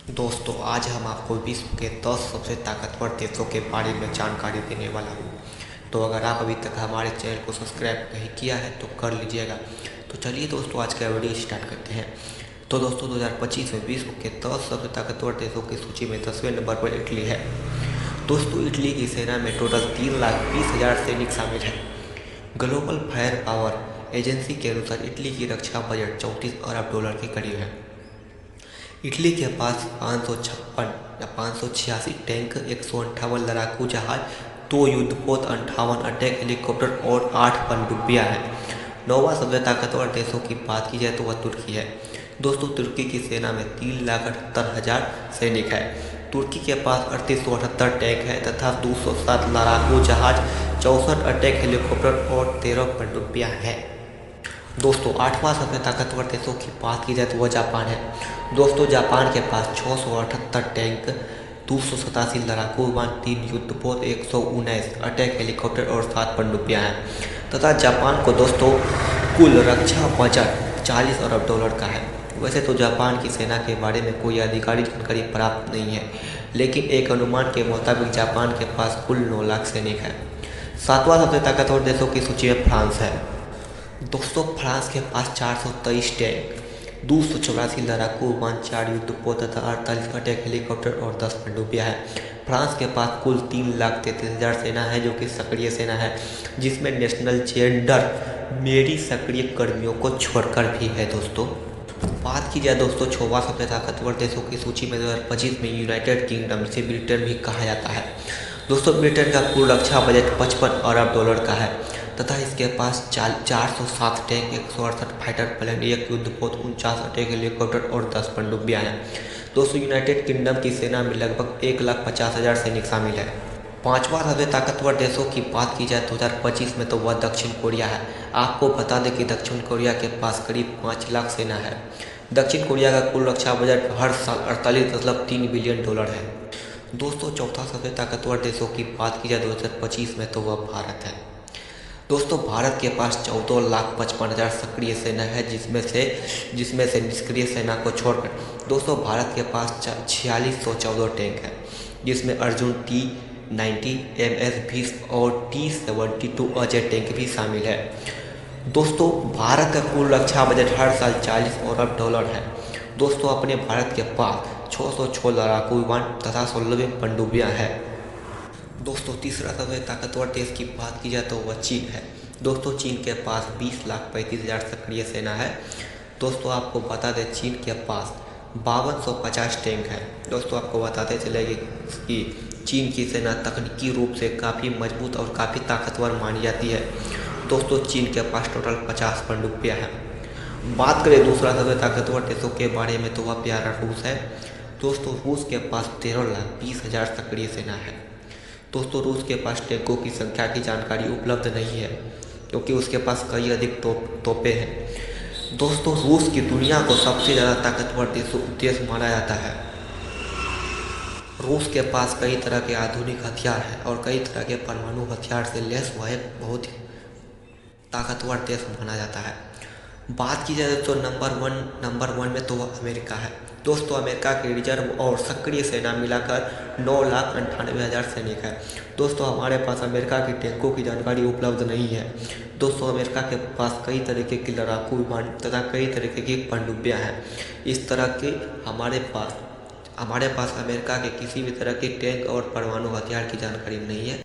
दोस्तों आज हम आपको विश्व के 10 सबसे ताकतवर देशों के बारे में जानकारी देने वाला हूँ। तो अगर आप अभी तक हमारे चैनल को सब्सक्राइब नहीं किया है तो कर लीजिएगा। तो चलिए दोस्तों आज का वीडियो स्टार्ट करते हैं। तो दोस्तों 2025 में विश्व के 10 सबसे ताकतवर देशों की सूची में 10वें नंबर पर इटली है। दोस्तों इटली की सेना में टोटल 3,20,000 सैनिक शामिल है। ग्लोबल फायर पावर एजेंसी के अनुसार इटली की रक्षा बजट 34 अरब डॉलर के करीब है। इटली के पास 586 टैंक, 158 लड़ाकू जहाज, 2 युद्धपोत, 58 अटैक हेलीकॉप्टर और 8 पनडुब्बियां हैं। नौवां सबसे ताकतवर देशों की बात की जाए तो वह तुर्की है। दोस्तों तुर्की की सेना में 3,78,000 सैनिक है। तुर्की के पास 3878 टैंक है तथा 207 लड़ाकू जहाज, 64 अटैक हेलीकॉप्टर और 13 पनडुब्बियां हैं। दोस्तों आठवां सबसे ताकतवर देशों की बात की जाए तो वह जापान है। दोस्तों जापान के पास 678 टैंक, 287 लड़ाकू विमान, 3 युद्धपोत, 119 अटैक हेलीकॉप्टर और 7 पनडुब्बियां हैं तथा जापान को दोस्तों कुल रक्षा बजट 40 अरब डॉलर का है। वैसे तो जापान की सेना के बारे में कोई आधिकारिक जानकारी प्राप्त नहीं है, लेकिन एक अनुमान के मुताबिक जापान के पास कुल 9 लाख सैनिक है। सातवां सबसे ताकतवर देशों की सूची में फ्रांस है। दोस्तों फ्रांस के पास 423 टैंक, 284 लड़ाकू विमान, 4 युद्धपोत तथा 48 अटैक हेलीकॉप्टर और 10 पनडुब्बियां हैं। फ्रांस के पास कुल 3,33,000 सेना है जो कि सक्रिय सेना है, जिसमें नेशनल जेंडर मेरी सक्रिय कर्मियों को छोड़कर भी है। दोस्तों बात की जाए दोस्तों छठवां सबसे ताकतवर देशों की सूची में 2025 में यूनाइटेड किंगडम, जिसे ब्रिटेन भी कहा जाता है। दोस्तों ब्रिटेन का कुल रक्षा बजट 55 अरब डॉलर का है तथा इसके पास 407 टैंक, 168 फाइटर प्लेन, 1 युद्धपोत, 49 अटैक हेलीकॉप्टर और 10 पनडुब्बियां हैं। दोस्तों यूनाइटेड किंगडम की सेना में लगभग 1,50,000 सैनिक शामिल है। पांचवा सबसे ताकतवर देशों की बात की जाए 2025 में तो वह दक्षिण कोरिया है। आपको बता दें कि दक्षिण कोरिया के पास करीब 5 लाख सेना है। दक्षिण कोरिया का कुल रक्षा बजट हर साल 48.3 बिलियन डॉलर है। दोस्तों चौथा सबसे ताकतवर देशों की बात की जाए 2025 में तो वह भारत है। दोस्तों भारत के पास 14,55,000 सक्रिय सेना है, जिसमें से निष्क्रिय सेना को छोड़कर दोस्तों भारत के पास 4614 टैंक है, जिसमें अर्जुन T-90, MS-20 और T-72 अजय टैंक भी शामिल है। दोस्तों भारत का कुल रक्षा बजट हर साल 40 अरब डॉलर है। दोस्तों अपने भारत के पास 606 लड़ाकू विमान तथा 16 पनडुब्बियां हैं। दोस्तों तीसरा सबसे ताकतवर देश की बात की जाए तो वह चीन है। दोस्तों चीन के पास 20,35,000 सक्रिय सेना है। दोस्तों आपको बता दें चीन के पास 5250 टैंक है। दोस्तों आपको बताते चलेंगे कि चीन की सेना तकनीकी रूप से काफ़ी मजबूत और काफ़ी ताकतवर मानी जाती है। दोस्तों चीन के पास टोटल 50 पनडुब्बियां हैं। बात करें दूसरा सबसे ताकतवर देशों के बारे में तो वह प्यारा रूस है। दोस्तों रूस के पास 13,20,000 सक्रिय सेना है। दोस्तों रूस के पास टैंकों की संख्या की जानकारी उपलब्ध नहीं है, क्योंकि उसके पास कई अधिक तोपें हैं। दोस्तों रूस की दुनिया को सबसे ज़्यादा ताकतवर देश माना जाता है। रूस के पास कई तरह के आधुनिक हथियार हैं और कई तरह के परमाणु हथियार से लैस वह एक बहुत ही ताकतवर देश माना जाता है। बात की जाए तो नंबर वन में तो वह अमेरिका है। दोस्तों अमेरिका की रिजर्व और सक्रिय सेना मिलाकर 9,98,000 सैनिक है। दोस्तों हमारे पास अमेरिका की टैंकों की जानकारी उपलब्ध नहीं है। दोस्तों अमेरिका के पास कई तरीके की लड़ाकू विमान तथा कई तरीके की पनडुब्बियां हैं। इस तरह के हमारे पास अमेरिका के किसी भी तरह के टैंक और परमाणु हथियार की जानकारी नहीं है।